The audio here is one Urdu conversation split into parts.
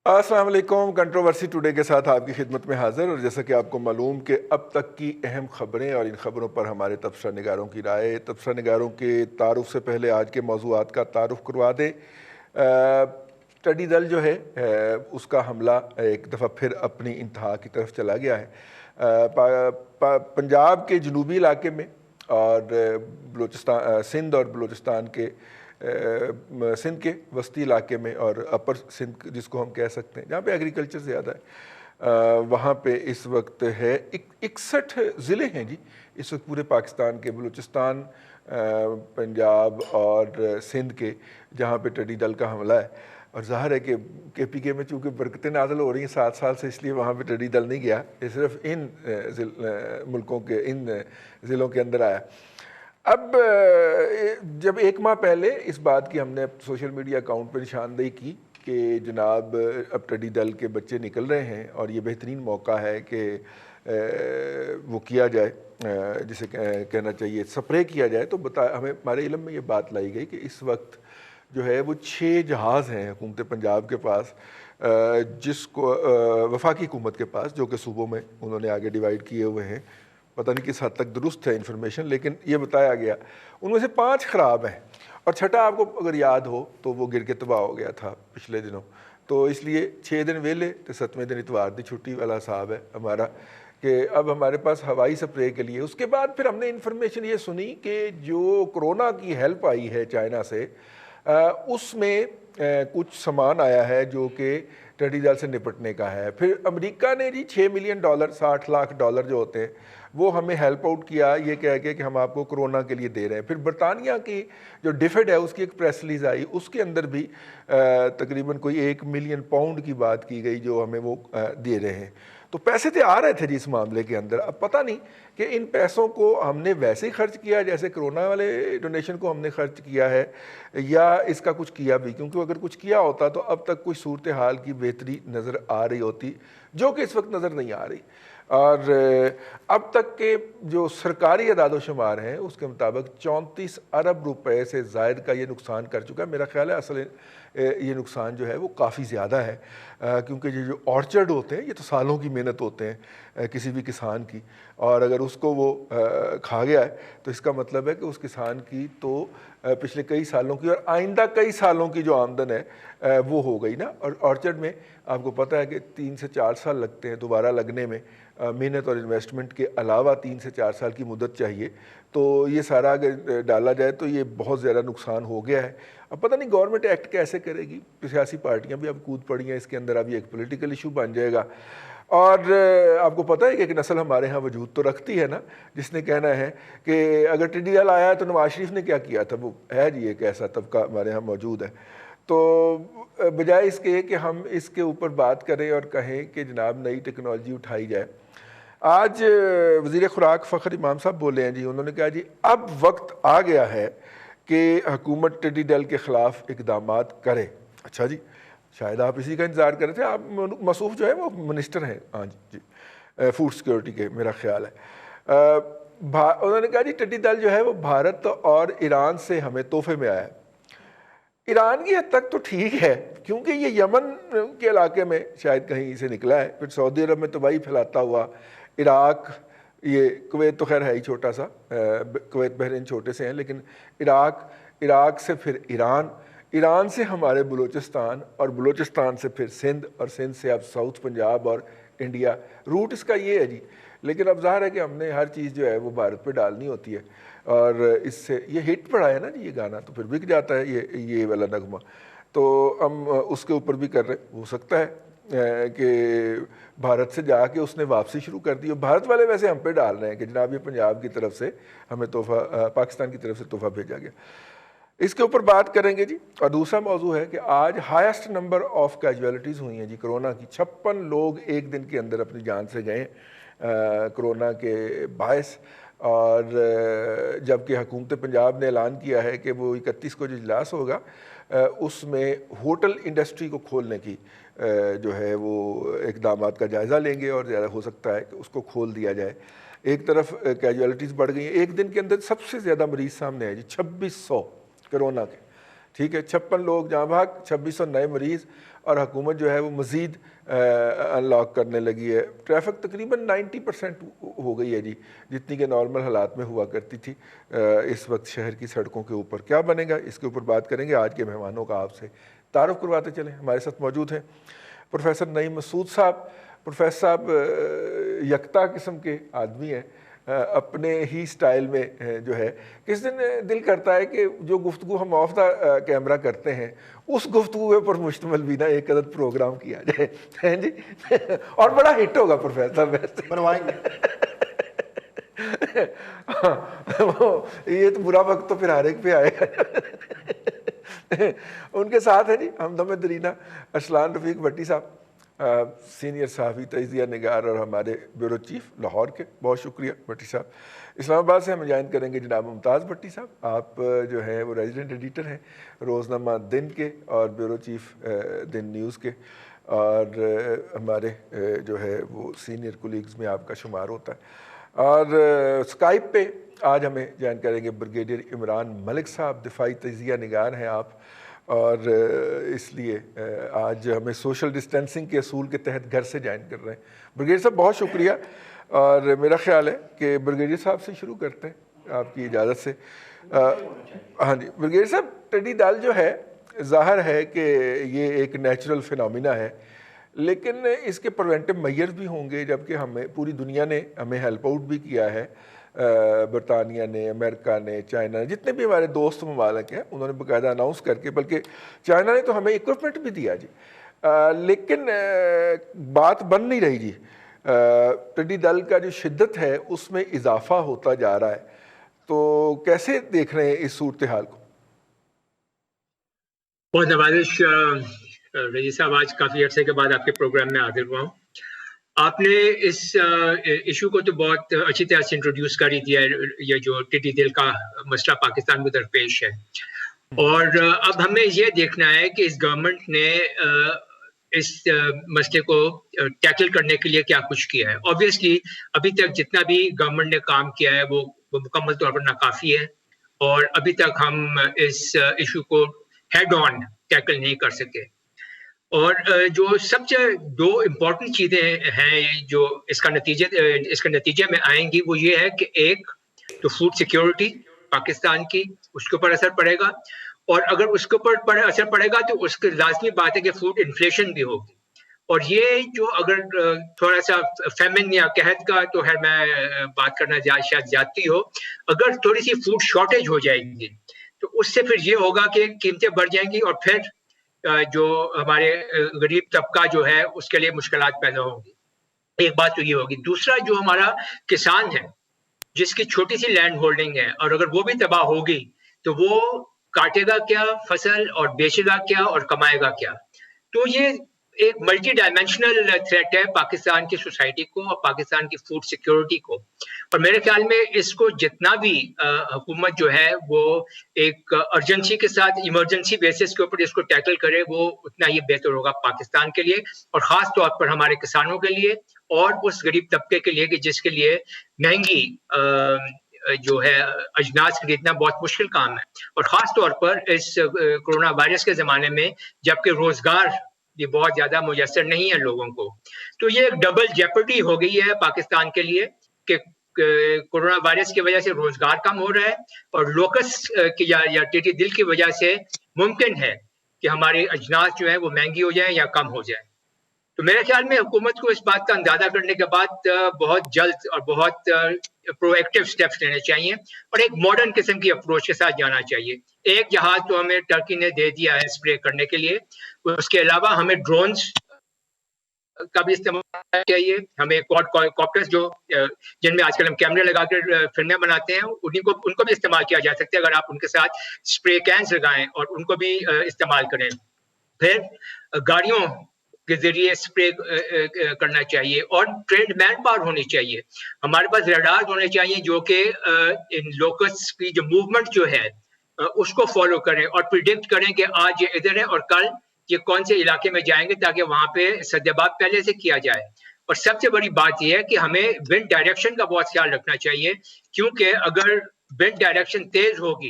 السلام علیکم. کنٹروورسی ٹوڈے کے ساتھ آپ کی خدمت میں حاضر. اور جیسا کہ آپ کو معلوم کہ اب تک کی اہم خبریں اور ان خبروں پر ہمارے تبصرہ نگاروں کی رائے. تبصرہ نگاروں کے تعارف سے پہلے آج کے موضوعات کا تعارف کروا دیں. اسٹڈی دل جو ہے اس کا حملہ ایک دفعہ پھر اپنی انتہا کی طرف چلا گیا ہے. پنجاب کے جنوبی علاقے میں اور بلوچستان سندھ اور بلوچستان کے سندھ کے وسطی علاقے میں اور اپر سندھ جس کو ہم کہہ سکتے ہیں جہاں پہ ایگریکلچر زیادہ ہے, وہاں پہ اس وقت ہے 61 ضلع ہیں جی اس وقت پورے پاکستان کے, بلوچستان, پنجاب اور سندھ کے, جہاں پہ ٹڈی دل کا حملہ ہے. اور ظاہر ہے کہ پی کے میں چونکہ برکتیں نازل ہو رہی ہیں 7 سال سے, اس لیے وہاں پہ ٹڈی دل نہیں گیا, یہ صرف ان ملکوں کے ان ضلعوں کے اندر آیا. اب جب 1 ماہ پہلے اس بات کی ہم نے سوشل میڈیا اکاؤنٹ پہ نشاندہی کی کہ جناب اب ٹڈی دل کے بچے نکل رہے ہیں اور یہ بہترین موقع ہے کہ وہ کیا جائے, جسے کہنا چاہیے سپرے کیا جائے, تو ہمیں ہمارے علم میں یہ بات لائی گئی کہ اس وقت جو ہے وہ 6 جہاز ہیں حکومت پنجاب کے پاس, جس کو وفاقی حکومت کے پاس, جو کہ صوبوں میں انہوں نے آگے ڈیوائیڈ کیے ہوئے ہیں. پتہ نہیں کس حد تک درست ہے انفارمیشن, لیکن یہ بتایا گیا. ان میں سے 5 خراب ہیں اور چھٹا آپ کو اگر یاد ہو تو وہ گر کے تباہ ہو گیا تھا پچھلے دنوں. تو اس لیے 6 دن ویلے تو 7ویں دن اتوار دی چھٹی والا حساب ہے ہمارا کہ اب ہمارے پاس ہوائی سپرے کے لیے. اس کے بعد پھر ہم نے انفارمیشن یہ سنی کہ جو کرونا کی ہیلپ آئی ہے چائنا سے, اس میں کچھ سامان آیا ہے جو کہ ٹڈی دل سے نپٹنے کا ہے. پھر امریکہ نے جی $6 ملین $60 لاکھ جو ہوتے ہیں وہ ہمیں ہیلپ آؤٹ کیا, یہ کہہ کے کہ ہم آپ کو کرونا کے لیے دے رہے ہیں. پھر برطانیہ کی جو ڈیفڈ ہے اس کی ایک پریس ریلیز آئی, اس کے اندر بھی تقریباً کوئی £1 ملین کی بات کی گئی جو ہمیں وہ دے رہے ہیں. تو پیسے تو آ رہے تھے جی اس معاملے کے اندر. اب پتہ نہیں کہ ان پیسوں کو ہم نے ویسے ہی خرچ کیا جیسے کرونا والے ڈونیشن کو ہم نے خرچ کیا ہے, یا اس کا کچھ کیا بھی, کیونکہ اگر کچھ کیا ہوتا تو اب تک کوئی صورتحال کی بہتری نظر آ رہی ہوتی, جو کہ اس وقت نظر نہیں آ رہی. اور اب تک کے جو سرکاری اعداد و شمار ہیں اس کے مطابق 34 ارب روپے سے زائد کا یہ نقصان کر چکا ہے. میرا خیال ہے اصل یہ نقصان جو ہے وہ کافی زیادہ ہے, کیونکہ یہ جو آرچرڈ ہوتے ہیں یہ تو سالوں کی محنت ہوتے ہیں کسی بھی کسان کی, اور اگر اس کو وہ کھا گیا ہے تو اس کا مطلب ہے کہ اس کسان کی تو پچھلے کئی سالوں کی اور آئندہ کئی سالوں کی جو آمدن ہے وہ ہو گئی نا. اور آرچرڈ میں آپ کو پتہ ہے کہ 3 سے 4 سال لگتے ہیں دوبارہ لگنے میں, محنت اور انویسٹمنٹ کے علاوہ 3 سے 4 سال کی مدت چاہیے. تو یہ سارا اگر ڈالا جائے تو یہ بہت زیادہ نقصان ہو گیا ہے. اب پتہ نہیں گورنمنٹ ایکٹ کیسے کرے گی, سیاسی پارٹیاں بھی اب کود پڑی ہیں اس کے اندر, اب یہ ایک پولیٹیکل ایشو بن جائے گا. اور آپ کو پتہ ہے کہ ایک نسل ہمارے ہاں وجود تو رکھتی ہے نا جس نے کہنا ہے کہ اگر ٹڈی دل آیا ہے تو نواز شریف نے کیا کیا تھا. وہ ہے جی ایک ایسا طبقہ ہمارے ہاں موجود ہے. تو بجائے اس کے کہ ہم اس کے اوپر بات کریں اور کہیں کہ جناب نئی ٹیکنالوجی اٹھائی جائے, آج وزیر خوراک فخر امام صاحب بولے ہیں جی, انہوں نے کہا جی اب وقت آ گیا ہے کہ حکومت ٹڈی دل کے خلاف اقدامات کرے. اچھا جی, شاید آپ اسی کا انتظار کر رہے تھے. آپ مصروف جو ہے وہ منسٹر ہیں, ہاں جی فوڈ سیکورٹی کے میرا خیال ہے. انہوں نے کہا جی ٹڈی دل جو ہے وہ بھارت اور ایران سے ہمیں تحفے میں آیا ہے. ایران کی حد تک تو ٹھیک ہے کیونکہ یہ یمن کے علاقے میں شاید کہیں سے نکلا ہے, پھر سعودی عرب میں تباہی پھیلاتا ہوا, عراق, یہ کویت تو خیر ہے ہی چھوٹا سا, کویت بحرین چھوٹے سے ہیں, لیکن عراق سے پھر ایران سے ہمارے بلوچستان, اور بلوچستان سے پھر سندھ, اور سندھ سے اب ساؤتھ پنجاب اور انڈیا. روٹ اس کا یہ ہے جی. لیکن اب ظاہر ہے کہ ہم نے ہر چیز جو ہے وہ بھارت پہ ڈالنی ہوتی ہے, اور اس سے یہ ہٹ پڑا ہے نا جی یہ گانا, تو پھر بک جاتا ہے یہ والا نغمہ. تو ہم اس کے اوپر بھی کر رہے. ہو سکتا ہے کہ بھارت سے جا کے اس نے واپسی شروع کر دی, اور بھارت والے ویسے ہم پہ ڈال رہے ہیں کہ جناب یہ پنجاب کی طرف سے ہمیں تحفہ, پاکستان کی طرف سے تحفہ بھیجا گیا. اس کے اوپر بات کریں گے جی. اور دوسرا موضوع ہے کہ آج ہائیسٹ نمبر آف کیجویلٹیز ہوئی ہیں جی کرونا کی. 56 لوگ ایک دن کے اندر اپنی جان سے گئے کرونا کے باعث. اور جبکہ حکومت پنجاب نے اعلان کیا ہے کہ وہ 31 کو جو اجلاس ہوگا اس میں ہوٹل انڈسٹری کو کھولنے کی جو ہے وہ اقدامات کا جائزہ لیں گے, اور زیادہ ہو سکتا ہے کہ اس کو کھول دیا جائے. ایک طرف کیجویلٹیز بڑھ گئی ہیں, ایک دن کے اندر سب سے زیادہ مریض سامنے آئے جی 2600 کرونا کے. ٹھیک ہے, 56 لوگ جہاں بھاگ, 2600 نئے مریض, اور حکومت جو ہے وہ مزید ان لاک کرنے لگی ہے. ٹریفک تقریباً 90% ہو گئی ہے جی, جتنی کہ نارمل حالات میں ہوا کرتی تھی اس وقت شہر کی سڑکوں کے اوپر. کیا بنے گا اس کے اوپر بات کریں گے. آج کے مہمانوں کا آپ سے تعارف کرواتے چلیں. ہمارے ساتھ موجود ہیں پروفیسر نعیم مسعود صاحب. پروفیسر صاحب یکتا قسم کے آدمی ہیں, اپنے ہی سٹائل میں جو ہے. کس دن دل کرتا ہے کہ جو گفتگو ہم آف دا کیمرہ کرتے ہیں اس گفتگو پر مشتمل بھی نہ ایک عدد پروگرام کیا جائے, ہیں جی, اور بڑا ہٹ ہوگا پروفیسر صاحب ویسے بنوائیں گے. یہ تو برا وقت تو پھر ہر ایک پہ آئے گا. ان کے ساتھ ہیں جی ہمدم درینہ ارسلان رفیق بھٹی صاحب, سینئر صحافی, تجزیہ نگار اور ہمارے بیورو چیف لاہور کے. بہت شکریہ بھٹی صاحب. اسلام آباد سے ہم جوائن کریں گے جناب ممتاز بھٹی صاحب. آپ جو ہیں وہ ریزیڈنٹ ایڈیٹر ہیں روزنامہ دن کے اور بیورو چیف دن نیوز کے, اور ہمارے جو ہے وہ سینئر کولیگز میں آپ کا شمار ہوتا ہے. اور اسکائپ پہ آج ہمیں جوائن کریں گے بریگیڈیئر عمران ملک صاحب, دفاعی تجزیہ نگار ہیں آپ, اور اس لیے آج ہمیں سوشل ڈسٹینسنگ کے اصول کے تحت گھر سے جوائن کر رہے ہیں. بریگیڈیئر صاحب بہت شکریہ, اور میرا خیال ہے کہ بریگیڈیئر صاحب سے شروع کرتے ہیں آپ کی اجازت سے. ہاں جی بریگیڈیئر صاحب, ٹڈی دل جو ہے ظاہر ہے کہ یہ ایک نیچرل فینومینا ہے, لیکن اس کے پریونٹیو میئرز بھی ہوں گے, جبکہ ہمیں پوری دنیا نے ہمیں ہیلپ آؤٹ بھی کیا ہے. برطانیہ نے, امریکہ نے, چائنا نے, جتنے بھی ہمارے دوست ممالک ہیں انہوں نے باقاعدہ اناؤنس کر کے, بلکہ چائنا نے تو ہمیں اکوپمنٹ بھی دیا جی, لیکن بات بن نہیں رہی جی. ٹڈی دل کا جو شدت ہے اس میں اضافہ ہوتا جا رہا ہے, تو کیسے دیکھ رہے ہیں اس صورتحال کو؟ بہت نوازش رضی صاحب, آج کافی عرصے کے بعد آپ کے پروگرام میں حاضر ہوا ہوں. آپ نے اس ایشو کو تو بہت اچھی طرح سے انٹروڈیوس کر ہی دیا ہے, یہ جو ٹڈی دل کا مسئلہ پاکستان میں درپیش ہے. اور اب ہمیں یہ دیکھنا ہے کہ اس گورنمنٹ نے اس مسئلے کو ٹیکل کرنے کے لیے کیا کچھ کیا ہے. آبویسلی ابھی تک جتنا بھی گورنمنٹ نے کام کیا ہے وہ مکمل طور پر ناکافی ہے, اور ابھی تک ہم اس ایشو کو ہیڈ آن ٹیکل نہیں کر سکے. اور جو سب سے دو امپورٹنٹ چیزیں ہیں جو اس کا نتیجے میں آئیں گی, وہ یہ ہے کہ ایک تو فوڈ سیکیورٹی پاکستان کی, اس کے اوپر اثر پڑے گا, اور اگر اس کے اوپر اثر پڑے گا تو اس کی لازمی بات ہے کہ فوڈ انفلیشن بھی ہوگی. اور یہ جو اگر تھوڑا سا فیمن یا قحط کا تو ہے میں بات کرنا شاید زیادتی ہو, اگر تھوڑی سی فوڈ شارٹیج ہو جائے گی تو اس سے پھر یہ ہوگا کہ قیمتیں بڑھ جائیں گی, اور پھر جو ہمارے غریب طبقہ جو ہے اس کے لیے مشکلات پیدا ہوں گی. ایک بات تو یہ ہوگی. دوسرا جو ہمارا کسان ہے جس کی چھوٹی سی لینڈ ہولڈنگ ہے, اور اگر وہ بھی تباہ ہوگی تو وہ کاٹے گا کیا فصل, اور بیچے گا کیا, اور کمائے گا کیا. تو یہ ایک ملٹی ڈائمینشنل تھریٹ ہے پاکستان کی سوسائٹی کو اور پاکستان کی فوڈ سیکیورٹی کو. اور میرے خیال میں اس کو جتنا بھی حکومت جو ہے وہ ایک ارجنسی کے ساتھ ایمرجنسی بیسس کے اوپر اس کو ٹیکل کرے, وہ اتنا ہی بہتر ہوگا پاکستان کے لیے, اور خاص طور پر ہمارے کسانوں کے لیے, اور اس غریب طبقے کے لیے کہ جس کے لیے مہنگی جو ہے اجناس خریدنا بہت مشکل کام ہے. اور خاص طور پر اس کورونا وائرس کے زمانے میں جبکہ روزگار یہ بہت زیادہ میسر نہیں ہے لوگوں کو, تو یہ ایک ڈبل جیپرڈی ہو گئی ہے پاکستان کے لیے کہ کورونا وائرس کی وجہ سے روزگار کم ہو رہا ہے, اور لوکس کی یا ٹڈی دل کی وجہ سے ممکن ہے کہ ہماری اجناس جو ہے وہ مہنگی ہو جائیں یا کم ہو جائیں. تو میرے خیال میں حکومت کو اس بات کا اندازہ کرنے کے بعد بہت جلد اور بہت پرو ایکٹیو سٹیپس لینے چاہیے, اور ایک ماڈرن قسم کی اپروچ کے ساتھ جانا چاہیے. ایک جہاز تو ہمیں ٹرکی نے دے دیا ہے اسپرے کرنے کے لیے, اس کے علاوہ ہمیں ڈرونز کا بھی استعمال کرنا چاہیے. ہمیں کوڈ جو جن میں آج کل ہم کیمرے لگا کر فلمیں بناتے ہیں ان کو بھی استعمال کیا جا سکتا ہے, اگر آپ ان کے ساتھ اسپرے کینس لگائیں اور ان کو بھی استعمال کریں. پھر گاڑیوں کے ذریعے اسپرے کرنا چاہیے, اور ٹرینڈ مین پاور ہونی چاہیے. ہمارے پاس ریڈار ہونے چاہیے جو کہ ان لوکس کی جو موومنٹ جو ہے اس کو فالو کریں اور پریڈکٹ کریں کہ آج یہ ادھر ہے اور کل یہ کون سے علاقے میں جائیں گے, تاکہ وہاں پہ سدباب پہلے سے کیا جائے. اور سب سے بڑی بات یہ ہے کہ ہمیں ونڈ ڈائریکشن کا بہت خیال رکھنا چاہیے, کیونکہ اگر ونڈ ڈائریکشن تیز ہوگی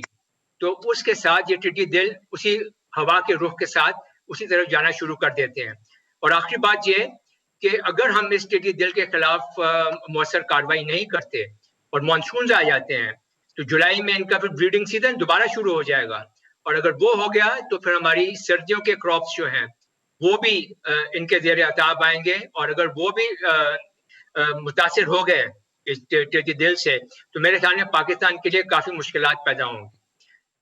تو اس کے ساتھ یہ ٹڈی دل اسی ہوا کے رخ کے ساتھ اسی طرف جانا شروع کر دیتے ہیں. اور آخری بات یہ کہ اگر ہم اس ٹڈی دل کے خلاف مؤثر کارروائی نہیں کرتے اور مانسونز آ جاتے ہیں تو جولائی میں ان کا پھر بریڈنگ سیزن دوبارہ شروع ہو جائے گا. اور اگر وہ ہو گیا تو پھر ہماری سردیوں کے کراپس جو ہیں وہ بھی ان کے زیر عتاب آئیں گے. اور اگر وہ بھی متاثر ہو گئے اس ٹڈی دل سے تو میرے خیال میں پاکستان کے لیے کافی مشکلات پیدا ہوں گی.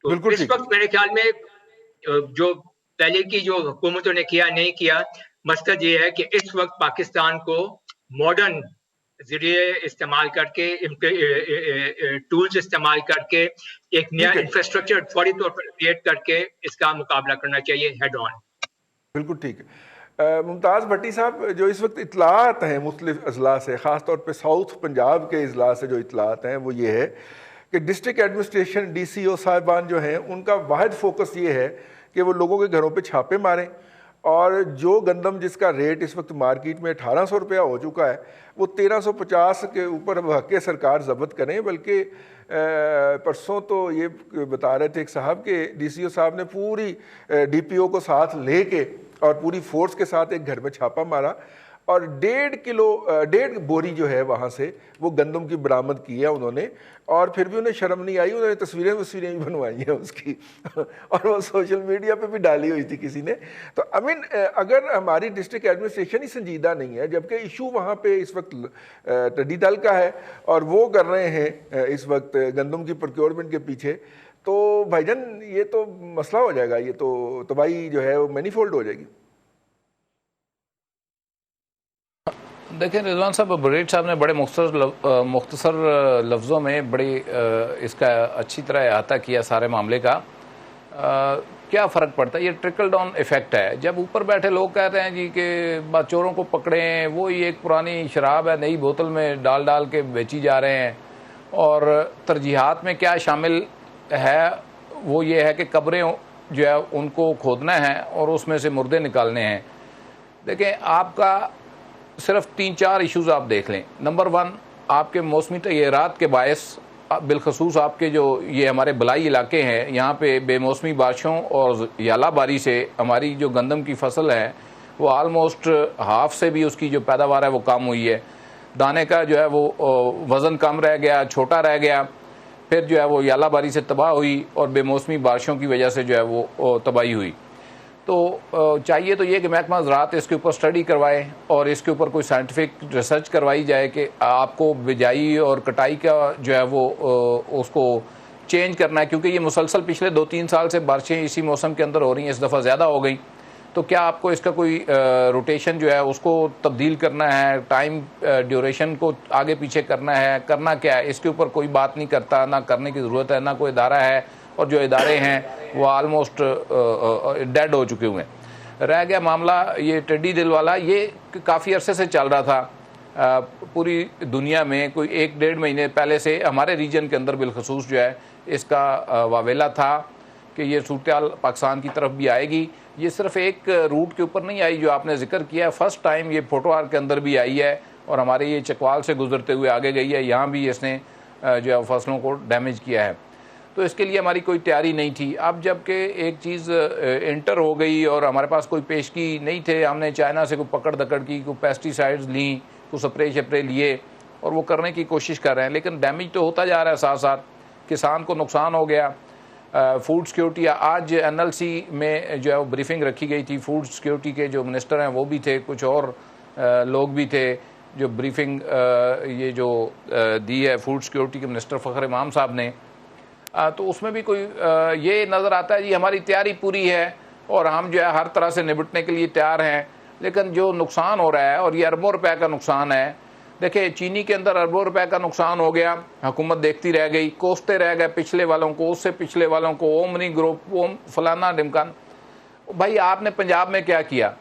تو اس وقت میرے خیال میں جو پہلے کی جو حکومتوں نے کیا نہیں کیا، مقصد یہ ہے کہ اس وقت پاکستان کو ماڈرن ذریعے استعمال کر کے ٹولز استعمال کر کے ایک نیا انفراسٹرکچر فوری طور پر کریٹ کر کے اس کا مقابلہ کرنا چاہیے ہیڈ آن. بالکل ٹھیک ہے. ممتاز بھٹی صاحب، جو اس وقت اطلاعات ہیں مختلف اضلاع سے، خاص طور پہ ساؤتھ پنجاب کے اضلاع سے جو اطلاعات ہیں وہ یہ ہے کہ ڈسٹرکٹ ایڈمنسٹریشن ڈی سی او صاحبان جو ہیں ان کا واحد فوکس یہ ہے کہ وہ لوگوں کے گھروں پہ چھاپے ماریں، اور جو گندم جس کا ریٹ اس وقت مارکیٹ میں 1800 روپیہ ہو چکا ہے وہ 1350 کے اوپر حق سرکار ضبط کریں. بلکہ پرسوں تو یہ بتا رہے تھے ایک صاحب کہ ڈی سی او صاحب نے پوری ڈی پی او کو ساتھ لے کے اور پوری فورس کے ساتھ ایک گھر میں چھاپا مارا اور 1.5 بوری جو ہے وہاں سے وہ گندم کی برآمد کی ہے انہوں نے. اور پھر بھی انہیں شرم نہیں آئی، انہوں نے تصویریں بھی بنوائی ہیں اس کی اور وہ سوشل میڈیا پہ بھی ڈالی ہوئی تھی کسی نے. تو اگر ہماری ڈسٹرکٹ ایڈمنسٹریشن ہی سنجیدہ نہیں ہے، جبکہ ایشو وہاں پہ اس وقت ٹڈی دل کا ہے اور وہ کر رہے ہیں اس وقت گندم کی پروکیورمنٹ کے پیچھے، تو بھائی جان یہ تو مسئلہ ہو جائے گا، یہ تو تباہی جو ہے وہ مینی فولڈ ہو جائے گی. دیکھیں رضوان صاحب، بریٹ صاحب نے بڑے مختصر لفظوں میں بڑی اس کا اچھی طرح احاطہ کیا سارے معاملے کا. کیا فرق پڑتا ہے؟ یہ ٹرکل ڈاؤن ایفیکٹ ہے. جب اوپر بیٹھے لوگ کہتے ہیں جی کہ چوروں کو پکڑیں، وہی ایک پرانی شراب ہے نئی بوتل میں ڈال کے بیچی جا رہے ہیں، اور ترجیحات میں کیا شامل ہے وہ یہ ہے کہ قبریں جو ہے ان کو کھودنا ہے اور اس میں سے مردے نکالنے ہیں. دیکھیں آپ کا صرف 3-4 ایشوز آپ دیکھ لیں. نمبر 1، آپ کے موسمی تغیرات کے باعث بالخصوص آپ کے جو یہ ہمارے بلائی علاقے ہیں یہاں پہ بے موسمی بارشوں اور یالہ باری سے ہماری جو گندم کی فصل ہے وہ آلموسٹ ہاف سے بھی اس کی جو پیداوار ہے وہ کم ہوئی ہے. دانے کا جو ہے وہ وزن کم رہ گیا، چھوٹا رہ گیا، پھر جو ہے وہ یالہ باری سے تباہ ہوئی اور بے موسمی بارشوں کی وجہ سے جو ہے وہ تباہی ہوئی. تو چاہیے تو یہ کہ محکمہ زراعت اس کے اوپر سٹڈی کروائے اور اس کے اوپر کوئی سائنٹیفک ریسرچ کروائی جائے کہ آپ کو بجائی اور کٹائی کا جو ہے وہ اس کو چینج کرنا ہے، کیونکہ یہ مسلسل پچھلے 2-3 سال سے بارشیں اسی موسم کے اندر ہو رہی ہیں، اس دفعہ زیادہ ہو گئی. تو کیا آپ کو اس کا کوئی روٹیشن جو ہے اس کو تبدیل کرنا ہے، ٹائم ڈیوریشن کو آگے پیچھے کرنا ہے، کرنا کیا ہے؟ اس کے اوپر کوئی بات نہیں کرتا، نہ کرنے کی ضرورت ہے، نہ کوئی ادارہ ہے، اور جو ادارے ہیں وہ آلموسٹ ڈیڈ ہو چکے ہوئے ہیں. رہ گیا معاملہ یہ ٹڈی دل والا، یہ کافی عرصے سے چل رہا تھا پوری دنیا میں. کوئی 1-1.5 مہینے پہلے سے ہمارے ریجن کے اندر بالخصوص جو ہے اس کا واویلا تھا کہ یہ صورتحال پاکستان کی طرف بھی آئے گی. یہ صرف ایک روٹ کے اوپر نہیں آئی جو آپ نے ذکر کیا ہے، فرسٹ ٹائم یہ پھوٹوار کے اندر بھی آئی ہے اور ہمارے یہ چکوال سے گزرتے ہوئے آگے گئی ہے، یہاں بھی اس نے جو ہے فصلوں کو ڈیمیج کیا ہے. تو اس کے لیے ہماری کوئی تیاری نہیں تھی. اب جب کہ ایک چیز انٹر ہو گئی اور ہمارے پاس کوئی پیشگی نہیں تھے، ہم نے چائنا سے کوئی پکڑ دکڑ کی، کوئی پیسٹی سائڈز لیں، کوئی سپرے شپرے لیے اور وہ کرنے کی کوشش کر رہے ہیں، لیکن ڈیمیج تو ہوتا جا رہا ہے. ساتھ ساتھ کسان کو نقصان ہو گیا. فوڈ سیکیورٹی آج NLC میں جو ہے وہ بریفنگ رکھی گئی تھی، فوڈ سیکیورٹی کے جو منسٹر ہیں وہ بھی تھے، کچھ اور لوگ بھی تھے جو بریفنگ یہ جو دی ہے فوڈ سیکیورٹی کے منسٹر فخر امام صاحب نے. تو اس میں بھی کوئی یہ نظر آتا ہے جی ہماری تیاری پوری ہے اور ہم جو ہے ہر طرح سے نبٹنے کے لیے تیار ہیں، لیکن جو نقصان ہو رہا ہے اور یہ اربوں روپے کا نقصان ہے. دیکھیں چینی کے اندر اربوں روپے کا نقصان ہو گیا، حکومت دیکھتی رہ گئی، کوستے رہ گئے پچھلے والوں کو، اس سے پچھلے والوں کو، اومنی گروپ فلانا ڈمکان. بھائی آپ نے پنجاب میں کیا کیا؟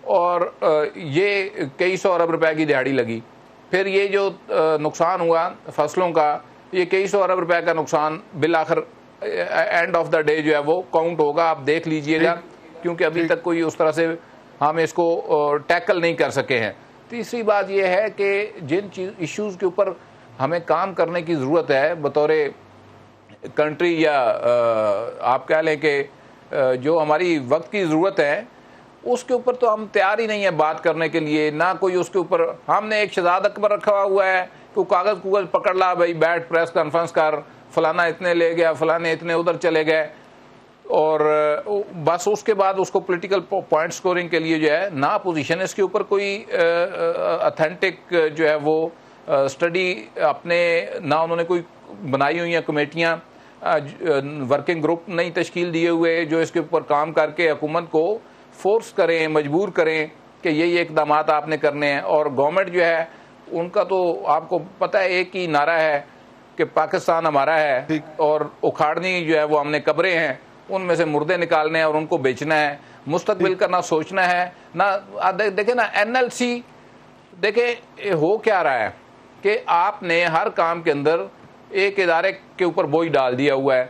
اور یہ کئی سو ارب روپے کی دہاڑی لگی. پھر یہ جو نقصان ہوا فصلوں کا، یہ کئی سو ارب روپے کا نقصان بالآخر اینڈ آف دا ڈے جو ہے وہ کاؤنٹ ہوگا. آپ دیکھ لیجئے گا، کیونکہ ابھی تک کوئی اس طرح سے ہم اس کو ٹیکل نہیں کر سکے ہیں. تیسری بات یہ ہے کہ جن ایشوز کے اوپر ہمیں کام کرنے کی ضرورت ہے بطور کنٹری یا آپ کہہ لیں کہ جو ہماری وقت کی ضرورت ہے اس کے اوپر تو ہم تیار ہی نہیں ہیں بات کرنے کے لیے. نہ کوئی اس کے اوپر, ہم نے ایک شہزاد اکبر رکھا ہوا ہے تو کاغذ پکڑ لا بھائی, بیٹھ پریس کانفرنس کر, فلانا اتنے لے گیا, فلانے اتنے ادھر چلے گئے, اور بس اس کے بعد اس کو پولیٹیکل پوائنٹ سکورنگ کے لیے جو ہے نہ اپوزیشن اس کے اوپر کوئی اتھینٹک جو ہے وہ اسٹڈی اپنے, نہ انہوں نے کوئی بنائی ہوئی ہیں کمیٹیاں, ورکنگ گروپ نہیں تشکیل دیے ہوئے جو اس کے اوپر کام کر کے حکومت کو فورس کریں, مجبور کریں کہ یہ اقدامات آپ نے کرنے ہیں. اور گورنمنٹ جو ہے ان کا تو آپ کو پتہ ہے ایک ہی نعرہ ہے کہ پاکستان ہمارا ہے, اور اکھاڑنی جو ہے وہ ہم نے قبریں ہیں, ان میں سے مردے نکالنے ہیں اور ان کو بیچنا ہے. مستقبل کا نہ سوچنا ہے نہ دیکھیں نا این ایل سی, دیکھیں ہو کیا رہا ہے کہ آپ نے ہر کام کے اندر ایک ادارے کے اوپر بوجھ ڈال دیا ہوا ہے.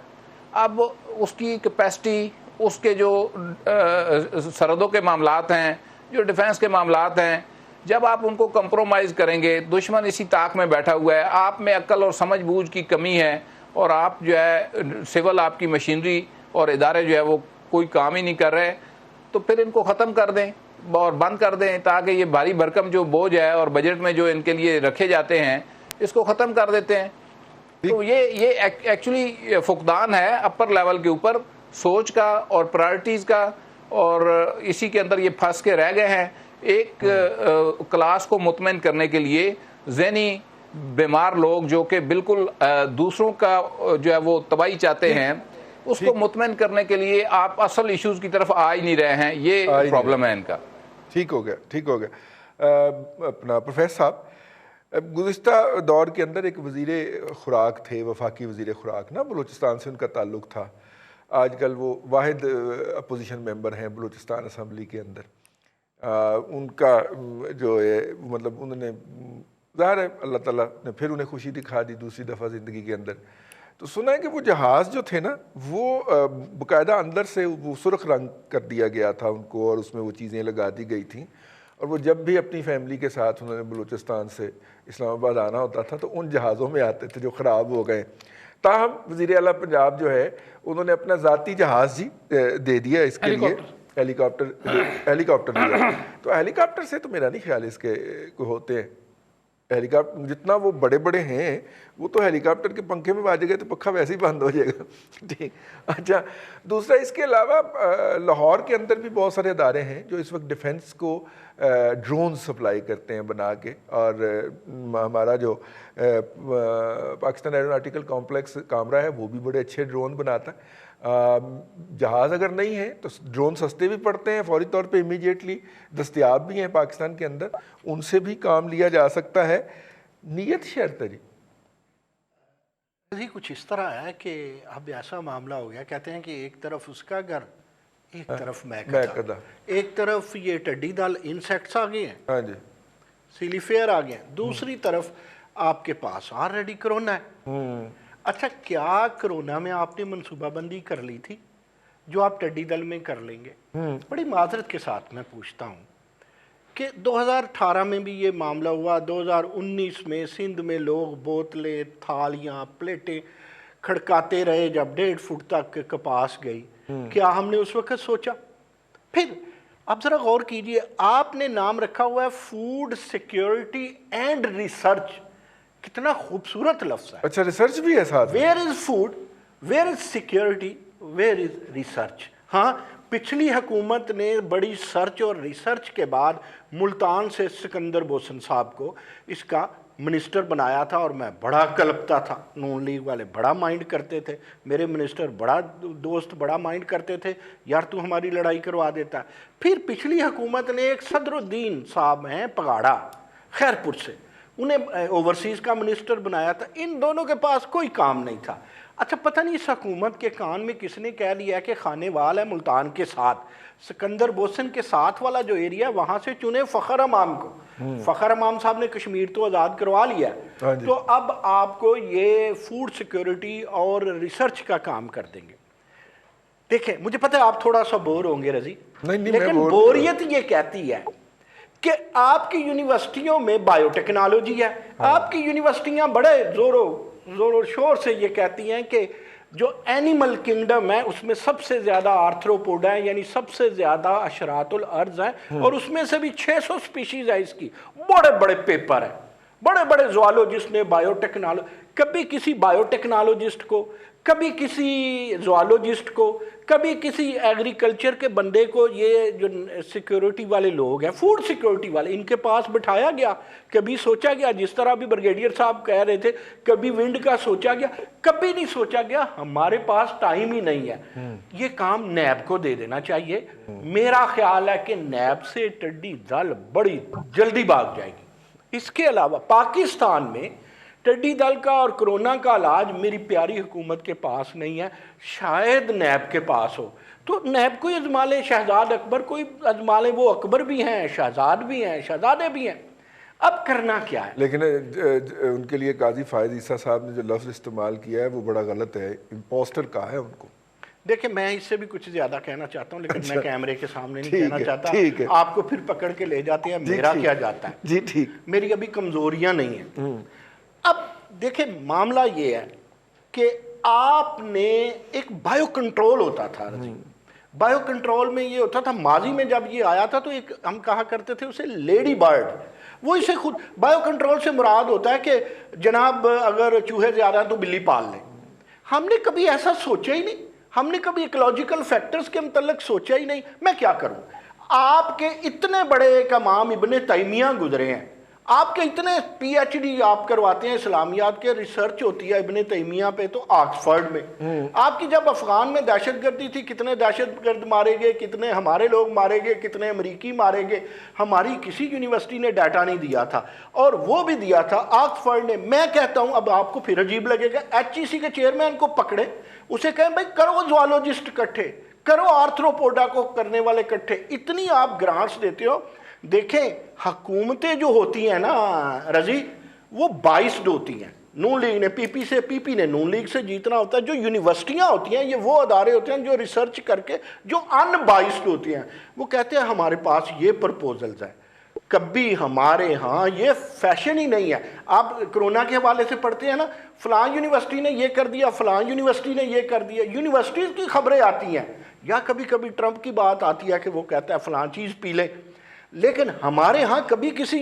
اب اس کی کیپیسٹی, اس کے جو سرحدوں کے معاملات ہیں, جو ڈیفنس کے معاملات ہیں, جب آپ ان کو کمپرومائز کریں گے, دشمن اسی طاق میں بیٹھا ہوا ہے, آپ میں عقل اور سمجھ بوجھ کی کمی ہے, اور آپ جو ہے سول آپ کی مشینری اور ادارے جو ہے وہ کوئی کام ہی نہیں کر رہے, تو پھر ان کو ختم کر دیں اور بند کر دیں تاکہ یہ بھاری بھرکم جو بوجھ ہے اور بجٹ میں جو ان کے لیے رکھے جاتے ہیں اس کو ختم کر دیتے ہیں. تو یہ ایکچولی فقدان ہے اپر لیول کے اوپر سوچ کا اور پرائرٹیز کا, اور اسی کے اندر یہ پھنس کے رہ گئے ہیں. ایک کلاس کو مطمئن کرنے کے لیے ذہنی بیمار لوگ جو کہ بالکل دوسروں کا جو ہے وہ تباہی چاہتے ہیں, اس کو مطمئن کرنے کے لیے آپ اصل ایشوز کی طرف آ ہی نہیں رہے ہیں. یہ پرابلم ہے ان کا. ٹھیک ہو گیا. اپنا پروفیسر صاحب, گزشتہ دور کے اندر ایک وزیر خوراک تھے, وفاقی وزیر خوراک نا, بلوچستان سے ان کا تعلق تھا. آج کل وہ واحد اپوزیشن ممبر ہیں بلوچستان اسمبلی کے اندر. ان کا جو ہے مطلب انہوں نے, ظاہر ہے اللہ تعالیٰ نے پھر انہیں خوشی دکھا دی دوسری دفعہ زندگی کے اندر. تو سنا ہے کہ وہ جہاز جو تھے نا وہ باقاعدہ اندر سے وہ سرخ رنگ کر دیا گیا تھا ان کو, اور اس میں وہ چیزیں لگا دی گئی تھیں, اور وہ جب بھی اپنی فیملی کے ساتھ انہوں نے بلوچستان سے اسلام آباد آنا ہوتا تھا تو ان جہازوں میں آتے تھے جو خراب ہو گئے. تاہم وزیر اعلیٰ پنجاب جو ہے انہوں نے اپنا ذاتی جہاز ہی دے دیا اس کے لیے, ہیلی کاپٹر دیا. تو ہیلی کاپٹر سے تو میرا نہیں خیال اس کے کوئی ہوتے ہیں. ہیلی کاپٹر جتنا وہ بڑے بڑے ہیں وہ تو ہیلی کاپٹر کے پنکھے میں باجے گئے تو پنکھا ویسے ہی بند ہو جائے گا. ٹھیک. اچھا, دوسرا اس کے علاوہ لاہور کے اندر بھی بہت سارے ادارے ہیں جو اس وقت ڈیفنس کو ڈرون سپلائی کرتے ہیں بنا کے, اور ہمارا جو پاکستان ایروناٹیکل کمپلیکس کامرا ہے وہ بھی بڑے اچھے ڈرون بناتا ہے. جہاز اگر نہیں ہے تو ڈرون سستے بھی پڑتے ہیں, فوری طور پہ امیڈیٹلی دستیاب بھی ہیں پاکستان کے اندر, ان سے بھی کام لیا جا سکتا ہے. نیت شرط ہے جی کچھ اس طرح ہے کہ اب ایسا معاملہ ہو گیا, کہتے ہیں کہ ایک طرف اس کا گھر, ایک طرف میکدہ, ایک طرف یہ ٹڈی دل انسیکٹس آ گئے ہیں, ہاں جی, سیلی فیئر آ گئے ہیں, دوسری طرف آپ کے پاس آلریڈی کرونا ہے. اچھا, کیا کرونا میں آپ نے منصوبہ بندی کر لی تھی جو آپ ٹڈی دل میں کر لیں گے؟ بڑی معذرت کے ساتھ میں پوچھتا ہوں کہ 2018 میں بھی یہ معاملہ ہوا, 2019 میں سندھ میں لوگ بوتلیں, تھالیاں, پلیٹیں کھڑکاتے رہے جب 1.5 فٹ تک کپاس گئی. کیا ہم نے اس وقت سوچا؟ پھر اب ذرا غور کیجئے, آپ نے نام رکھا ہوا ہے فوڈ سیکیورٹی اینڈ ریسرچ. کتنا خوبصورت لفظ ہے. اچھا, ریسرچ بھی ہے ساتھ. Where is food, where is security, where is research. ہاں, پچھلی حکومت نے بڑی سرچ اور ریسرچ کے بعد ملتان سے سکندر بوسن صاحب کو اس کا منسٹر بنایا تھا, اور میں بڑا کلپتا تھا. نون لیگ والے بڑا مائنڈ کرتے تھے, میرے منسٹر بڑا دوست بڑا مائنڈ کرتے تھے, یار تو ہماری لڑائی کروا دیتا. پھر پچھلی حکومت نے ایک صدر الدین صاحب ہیں پگاڑا خیرپور سے, انہیں اوورسیز کا منسٹر بنایا تھا. ان دونوں کے پاس کوئی کام نہیں تھا. اچھا, پتہ نہیں اس حکومت کے کان میں کس نے کہہ لیا کہ خانے وال ہے ملتان کے ساتھ, سکندر بوسن کے ساتھ والا جو ایریا وہاں سے چنے فخر امام کو. فخر امام صاحب نے کشمیر تو آزاد کروا لیا, تو اب آپ کو یہ فوڈ سیکیورٹی اور ریسرچ کا کام کر دیں گے. دیکھیں, مجھے پتہ ہے آپ تھوڑا سا بور ہوں گے رضی, لیکن بوریت یہ کہتی ہے کہ آپ کی یونیورسٹیوں میں بائیو ٹیکنالوجی ہے, آپ کی یونیورسٹیاں بڑے زور و شور سے یہ کہتی ہیں کہ جو اینیمل کنگڈم ہے اس میں سب سے زیادہ آرتھروپوڈا ہے، یعنی سب سے زیادہ اشرات الارض ہیں، اور اس میں سے بھی 600 سپیشیز ہے اس کی. بڑے بڑے پیپر ہیں، بڑے بڑے زوالوجسٹ نے، بایو ٹیکنالوجی، کبھی کسی بایو ٹیکنالوجسٹ کو، کبھی کسی زوالوجسٹ کو، کبھی کسی ایگریکلچر کے بندے کو، یہ جو سیکیورٹی والے لوگ ہیں، فوڈ سیکیورٹی والے، ان کے پاس بٹھایا گیا. کبھی سوچا گیا، جس طرح بھی بریگیڈیئر صاحب کہہ رہے تھے، کبھی ونڈ کا سوچا گیا؟ کبھی نہیں سوچا گیا. ہمارے پاس ٹائم ہی نہیں ہے. یہ کام نیب کو دے دینا چاہیے. میرا خیال ہے کہ نیب سے ٹڈی دل بڑی جلدی بھاگ جائے گی. اس کے علاوہ پاکستان میں ٹڈی دل کا اور کرونا کا علاج میری پیاری حکومت کے پاس نہیں ہے، شاید نیب کے پاس ہو. تو نیب کو ازما لیں، شہزاد اکبر کو ازما لیں، وہ اکبر بھی ہیں، شہزاد بھی ہیں، شہزادے بھی ہیں. اب کرنا کیا ہے؟ لیکن ان کے لیے قاضی فائز عیسیٰ صاحب نے جو لفظ استعمال کیا ہے وہ بڑا غلط ہے. امپوسٹر کہا ہے ان کو. دیکھیں میں اس سے بھی کچھ زیادہ کہنا چاہتا ہوں، لیکن میں کیمرے کے سامنے نہیں کہنا چاہتا. ٹھیک ہے. آپ کو پھر پکڑ کے لے جاتے ہیں، میرا کیا جاتا ہے. جی ٹھیک. میری ابھی کمزوریاں نہیں ہیں. اب دیکھیں معاملہ یہ ہے کہ آپ نے ایک بایو کنٹرول ہوتا تھا. بایو کنٹرول میں یہ ہوتا تھا، ماضی میں جب یہ آیا تھا تو ایک ہم کہا کرتے تھے اسے لیڈی برڈ. وہ اسے خود بایو کنٹرول سے مراد ہوتا ہے کہ جناب اگر چوہے زیادہ ہیں تو بلی پال لیں. ہم نے کبھی ایسا سوچا ہی نہیں. ہم نے کبھی ایکولوجیکل فیکٹرز کے متعلق سوچا ہی نہیں. میں کیا کروں؟ آپ کے اتنے بڑے ایک امام ابن تیمیہ گزرے ہیں، آپ کے اتنے پی ایچ ڈی آپ کرواتے ہیں، اسلامیات کے ریسرچ ہوتی ہے ابن تیمیہ پہ تو آکسفورڈ میں. آپ کی جب افغان میں دہشت گردی تھی، کتنے دہشت گرد مارے گئے، کتنے ہمارے لوگ مارے گئے، کتنے امریکی مارے گئے، ہماری کسی یونیورسٹی نے ڈیٹا نہیں دیا تھا، اور وہ بھی دیا تھا آکسفورڈ نے. میں کہتا ہوں، اب آپ کو پھر عجیب لگے گا، ایچ ای سی کے چیئرمین کو پکڑے، اسے کہیں بھائی کرو زوالوجسٹ اکٹھے، کرو آرتھروپوڈا کو کرنے والے اکٹھے. اتنی آپ گرانٹس دیتے ہو. دیکھیں حکومتیں جو ہوتی ہیں نا رضی، وہ بائسڈ ہوتی ہیں. نون لیگ نے پی پی نے نون لیگ سے جیتنا ہوتا ہے. جو یونیورسٹیاں ہوتی ہیں یہ وہ ادارے ہوتے ہیں جو ریسرچ کر کے جو ان بائسڈ ہوتی ہیں. وہ کہتے ہیں ہمارے پاس یہ پرپوزلز ہیں. کبھی ہمارے ہاں یہ فیشن ہی نہیں ہے. آپ کرونا کے حوالے سے پڑھتے ہیں نا، فلاں یونیورسٹی نے یہ کر دیا، فلاں یونیورسٹی نے یہ کر دیا. یونیورسٹیز کی خبریں آتی ہیں، یا کبھی کبھی ٹرمپ کی بات آتی ہے کہ وہ کہتا ہے فلاں چیز پی لیں. لیکن ہمارے ہاں کبھی کسی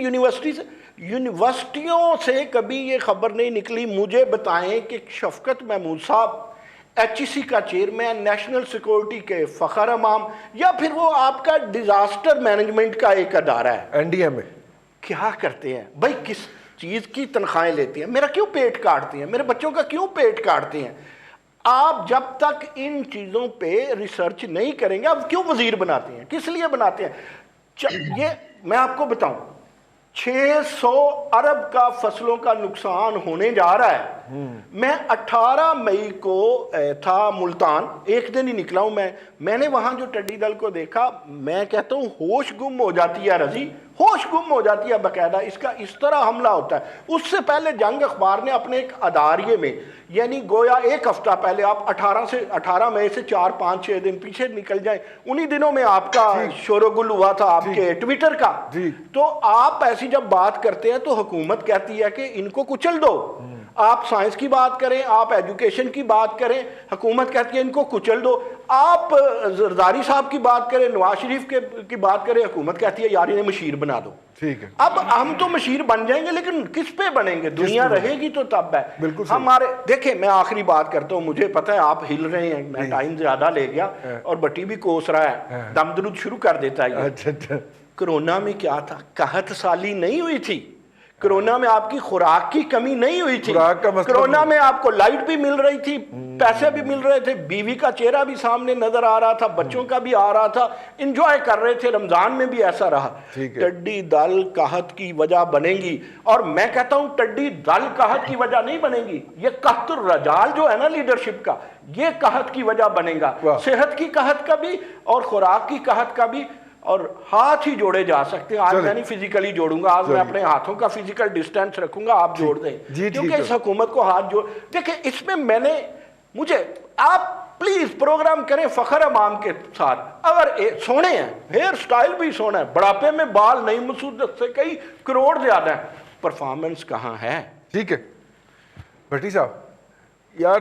یونیورسٹیوں سے کبھی یہ خبر نہیں نکلی. مجھے بتائیں کہ شفقت محمود صاحب ایچ ای سی کا چیئرمین، نیشنل سیکورٹی کے فخر امام، یا پھر وہ آپ کا ڈیزاسٹر مینجمنٹ کا ایک ادارہ ہے این ڈی ایم، کیا کرتے ہیں بھائی؟ کس چیز کی تنخواہیں لیتے ہیں؟ میرا کیوں پیٹ کاٹتے ہیں؟ میرے بچوں کا کیوں پیٹ کاٹتے ہیں؟ آپ جب تک ان چیزوں پہ ریسرچ نہیں کریں گے، آپ کیوں وزیر بناتے ہیں؟ کس لیے بناتے ہیں؟ یہ میں آپ کو بتاؤں، 600 ارب کا فصلوں کا نقصان ہونے جا رہا ہے. میں 18 مئی کو تھا ملتان، ایک دن ہی نکلا ہوں میں نے وہاں جو ٹڈی دل کو دیکھا، میں کہتا ہوں ہوش گم ہو جاتی ہے رضی، ہوش گم ہو جاتی ہے باقاعدہ. اس کا اس طرح حملہ ہوتا ہے. اس سے پہلے جنگ اخبار نے اپنے ایک اداریے میں، یعنی گویا ایک ہفتہ پہلے، آپ 18 مئی سے 4-5-6 دن پیچھے نکل جائیں، انہی دنوں میں آپ کا شور و گل ہوا تھا آپ کے ٹویٹر کا. تو آپ ایسی جب بات کرتے ہیں تو حکومت کہتی ہے کہ ان کو کچل دو. آپ سائنس کی بات کریں، آپ ایجوکیشن کی بات کریں، حکومت کہتی ہے ان کو کچل دو. آپ زرداری صاحب کی بات کریں، نواز شریف کی بات کریں، حکومت کہتی ہے یار انہیں مشیر بنا دو. ٹھیک ہے. اب ہم تو مشیر بن جائیں گے، لیکن کس پہ بنیں گے؟ دنیا رہے گی تو تب ہے. ہمارے دیکھیں، میں آخری بات کرتا ہوں، مجھے پتہ ہے آپ ہل رہے ہیں، میں ٹائم زیادہ لے گیا اور بٹی بھی کوس رہا ہے، دم درود شروع کر دیتا ہے. کرونا میں کیا تھا؟ قحط سالی نہیں ہوئی تھی. کرونا میں آپ کی خوراک کی کمی نہیں ہوئی تھی. کرونا میں آپ کو لائٹ بھی مل رہی تھی، پیسے بھی مل رہے تھے، بیوی کا چہرہ بھی سامنے نظر آ رہا تھا، بچوں کا بھی آ رہا تھا، انجوائے کر رہے تھے. رمضان میں بھی ایسا رہا. ٹڈی دل قحط کی وجہ بنے گی، اور میں کہتا ہوں ٹڈی دل قحط کی وجہ نہیں بنے گی. یہ قحط الرجال جو ہے نا لیڈرشپ کا، یہ قحط کی وجہ بنے گا. صحت کی قحط کا بھی اور خوراک کی قحط کا بھی. اور ہاتھ ہی جوڑے جا سکتے ہیں. آج میں نہیں فزیکلی جوڑوں گا، آج میں اپنے ہاتھوں کا فزیکل ڈسٹینس رکھوں گا، آپ جوڑ دیں. کیونکہ اس حکومت کو ہاتھ جوڑ، دیکھیں اس میں مجھے آپ پلیز پروگرام کریں فخر امام کے ساتھ. اگر سونے ہیں، ہیئر سٹائل بھی سونا ہے، بڑھاپے میں بال نہیں، مسعود سے کئی کروڑ زیادہ ہیں، پرفارمنس کہاں ہے؟ ٹھیک ہے بھٹی صاحب، یار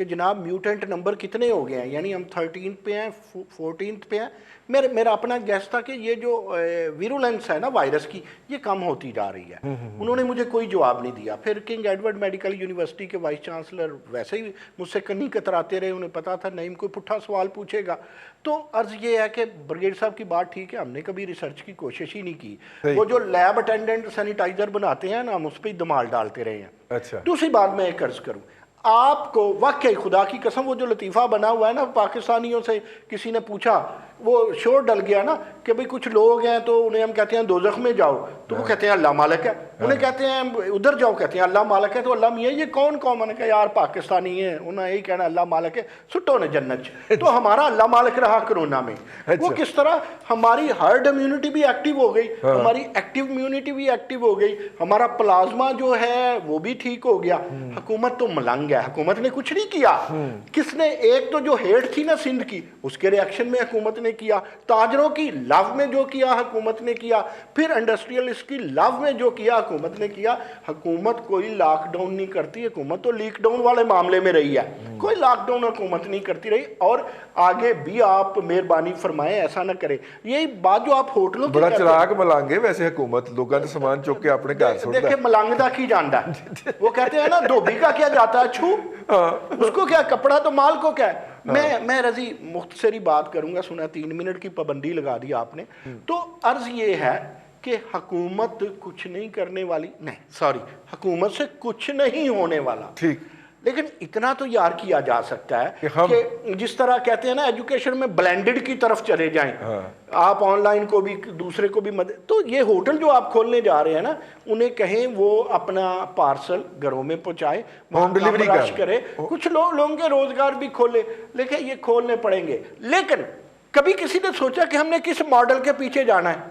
کہ جناب میوٹنٹ نمبر کتنے ہو گئے ہیں, یعنی ہم 13 پہ ہیں 14 پہ ہیں. میرا اپنا گیس تھا کہ یہ جو ویرولنس ہے نا وائرس کی یہ کم ہوتی جا رہی ہے. انہوں نے مجھے کوئی جواب نہیں دیا. پھر کنگ ایڈورڈ میڈیکل یونیورسٹی کے وائس چانسلر ویسے ہی مجھ سے کنی کتراتے رہے, انہیں پتا تھا نعیم کوئی پٹھا سوال پوچھے گا. تو عرض یہ ہے کہ برگیڈ صاحب کی بات ٹھیک ہے, ہم نے کبھی ریسرچ کی کوشش ہی نہیں کی. وہ جو لیب اٹینڈنٹ سینیٹائزر بناتے ہیں نا, ہم اس پہ ہی دمال ڈالتے رہے ہیں. اچھا, دوسری بات میں ایک عرض کروں, آپ کو واقعی خدا کی قسم وہ جو لطیفہ بنا ہوا ہے نا, پاکستانیوں سے کسی نے پوچھا, وہ شور ڈل گیا نا کہ بھئی کچھ لوگ ہیں تو انہیں ہم کہتے ہیں دوزخ میں جاؤ, تو وہ کہتے ہیں اللہ مالک ہے. انہیں کہتے ہیں ادھر جاؤ, کہتے ہیں اللہ مالک ہے. تو اللہ میاں یہ کون قوم نے کہا یار پاکستانی ہیں, انہیں یہی کہنا اللہ مالک ہے, سٹو نے جنت. تو ہمارا اللہ مالک رہا کرونا میں. وہ کس طرح ہماری ہرڈ امیونٹی بھی ایکٹیو ہو گئی, ہماری ایکٹیو امیونٹی بھی ایکٹیو ہو گئی, ہمارا پلازما جو ہے وہ بھی ٹھیک ہو گیا. حکومت تو ملنگ ہے, حکومت نے کچھ نہیں کیا. کس نے, ایک تو جو ہیٹ تھی نا سندھ کی, اس کے ریاکشن میں حکومت نے کیا. تاجروں کی لو میں جو کیا حکومت نے کیا. پھر انڈسٹریلسٹ کی لو میں جو کیا حکومت نے کیا. حکومت کوئی لاک ڈاؤن نہیں کرتی, حکومت تو لیک ڈاؤن والے معاملے میں رہی ہے. کوئی لاک ڈاؤن حکومت نہیں کرتی رہی. اور آگے بھی آپ مہربانی فرمائیں ایسا نہ کریں. یہی بات جو آپ ہوٹلوں کی بڑا چراغ ملانگے ویسے حکومت, لوگوں نے سامان چک کے اپنے گھر چھوڑ دیکھیں ملانگدہ کی جاندا ہے. وہ کہتے ہیں نا دھوبی کا کیا جاتا ہے چھو, اس کو کیا کپڑا تو مال کو کیا ہے. میں رضی مختصری بات کروں گا, سنا 3 منٹ کی پابندی لگا دی آپ نے. تو عرض یہ ہے کہ حکومت کچھ نہیں کرنے والی, نہیں سوری, حکومت سے کچھ نہیں ہونے والا. ٹھیک, لیکن اتنا تو یار کیا جا سکتا ہے کہ جس طرح کہتے ہیں نا ایجوکیشن میں بلینڈڈ کی طرف چلے جائیں, آپ آن لائن کو بھی دوسرے کو بھی مدد. تو یہ ہوٹل جو آپ کھولنے جا رہے ہیں نا, انہیں کہیں وہ اپنا پارسل گھروں میں پہنچائے, ہوم ڈیلیوری کرے. کچھ لوگوں کے روزگار بھی کھولے, لیکن یہ کھولنے پڑیں گے. لیکن کبھی کسی نے سوچا کہ ہم نے کس ماڈل کے پیچھے جانا ہے؟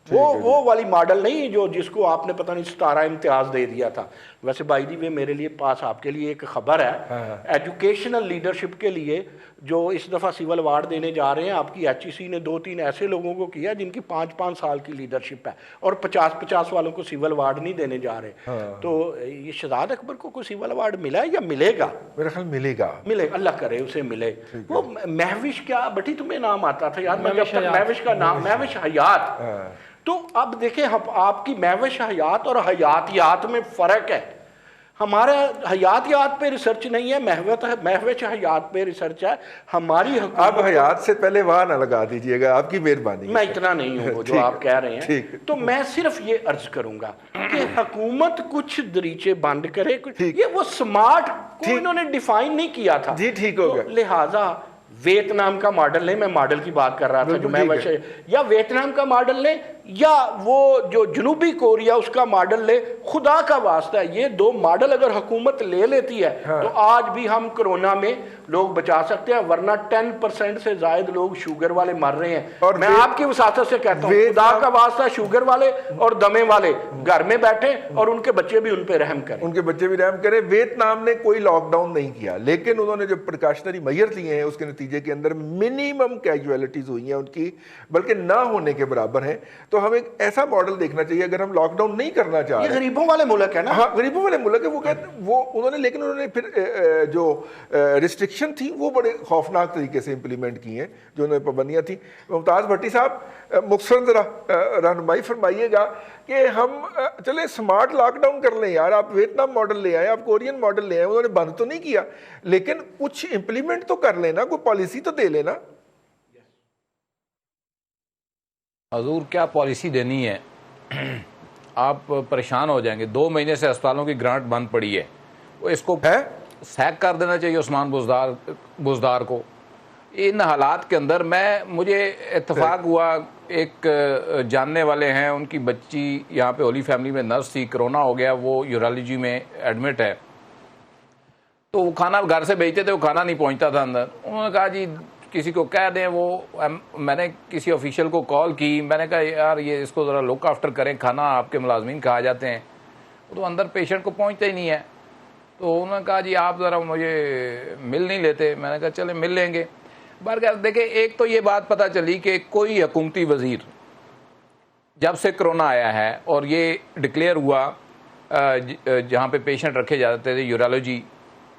وہ والی ماڈل نہیں جو جس کو آپ نے پتہ نہیں 17 امتیاز دے دیا تھا. ویسے بائی دی وے میرے لیے پاس آپ کے لیے ایک خبر ہے, ایجوکیشنل لیڈرشپ کے لیے جو اس دفعہ سول ایوارڈ دینے جا رہے ہیں, آپ کی ایچ ای سی نے 2-3 ایسے لوگوں کو کیا جن کی 5-5 سال کی لیڈرشپ ہے, اور 50-50 والوں کو سول ایوارڈ نہیں دینے جا رہے. تو یہ شہزاد اکبر کو کوئی سول ایوارڈ ملا ہے یا ملے گا؟ میرا خیال ملے گا, اللہ کرے اسے ملے. وہ مہوش, کیا بٹی تمہیں نام آتا تھا یار, میں جب تک مہوش کا نام, مہوش حیات. تو اب دیکھیں آپ کی مہوش حیات اور حیاتیات میں فرق ہے. ہمارا حیاتیات پہ ریسرچ نہیں ہے, مہوش حیات پہ ریسرچ ہے. ہماری آپ حیات سے پہلے وہاں نہ لگا دیجئے گا, آپ کی مہربانی. میں اتنا نہیں ہوں جو آپ کہہ رہے ہیں. تو میں صرف یہ عرض کروں گا کہ حکومت کچھ دریچے بند کرے. یہ وہ سمارٹ کو انہوں نے ڈیفائن نہیں کیا تھا. جی ٹھیک ہوگا. لہٰذا ویتنام کا ماڈل لیں, میں ماڈل کی بات کر رہا تھا جو میں ویسے, یا ویتنام کا ماڈل لیں یا وہ جو جنوبی کوریا اس کا ماڈل لے. خدا کا واسطہ ہے, یہ 2 ماڈل اگر حکومت لے لیتی ہے تو آج بھی ہم کرونا میں لوگ بچا سکتے ہیں, ورنہ 10% سے زائد لوگ شوگر والے مر رہے ہیں. اور میں آپ کی وساطت سے کہتا ہوں, خدا کا واسطہ شوگر والے اور دمے والے گھر میں بیٹھے اور ان کے بچے بھی ان پہ رحم کریں. ان کے بچے بھی رحم کریں. ویتنام نے کوئی لاک ڈاؤن نہیں کیا, لیکن انہوں نے جو پریکاشنری میئر لیے ہیں اس کے نتیجے کے اندر منیمم کیجویلٹیز ہوئی ہیں ان کی, بلکہ نہ ہونے کے برابر ہیں. تو ہمیں ایسا ماڈل دیکھنا چاہیے اگر ہم لاک ڈاؤن نہیں کرنا چاہ رہے. یہ غریبوں والے ملک ہے نا. ہاں غریبوں والے ملک ہے. وہ کہتے وہ انہوں نے, لیکن انہوں نے پھر جو ریسٹرکشن تھی وہ بڑے خوفناک طریقے سے امپلیمنٹ کی ہیں, جو انہوں نے پابندیاں تھیں. ممتاز بھٹی صاحب مختصراً ذرا رہنمائی فرمائیے گا کہ ہم چلے سمارٹ لاک ڈاؤن کر لیں یار. آپ ویتنام ماڈل لے آئے, آپ کورین ماڈل لے آئے, انہوں نے بند تو نہیں کیا, لیکن کچھ امپلیمنٹ تو کر لینا, کوئی پالیسی تو دے لینا. حضور کیا پالیسی دینی ہے, آپ پریشان ہو جائیں گے. 2 مہینے سے اسپتالوں کی گرانٹ بند پڑی ہے, وہ اس کو سیک کر دینا چاہیے عثمان بزدار کو. ان حالات کے اندر مجھے اتفاق ہوا, ایک جاننے والے ہیں, ان کی بچی یہاں پہ ہولی فیملی میں نرس تھی, کرونا ہو گیا, وہ یورالوجی میں ایڈمٹ ہے. تو وہ کھانا گھر سے بھیجتے تھے, وہ کھانا نہیں پہنچتا تھا اندر. انہوں نے کہا جی کسی کو کہہ دیں. میں نے کسی آفیشیل کو کال کی, میں نے کہا یار یہ اس کو ذرا لک آفٹر کریں, کھانا آپ کے ملازمین کہا جاتے ہیں. وہ تو اندر پیشنٹ کو پہنچتا ہی نہیں ہے. تو انہوں نے کہا جی آپ ذرا مجھے مل نہیں لیتے. میں نے کہا چلیں مل لیں گے. دیکھیں ایک تو یہ بات پتہ چلی کہ کوئی حکومتی وزیر جب سے کرونا آیا ہے اور یہ ڈکلیئر ہوا جہاں پہ پیشنٹ رکھے جاتے تھے یورالوجی,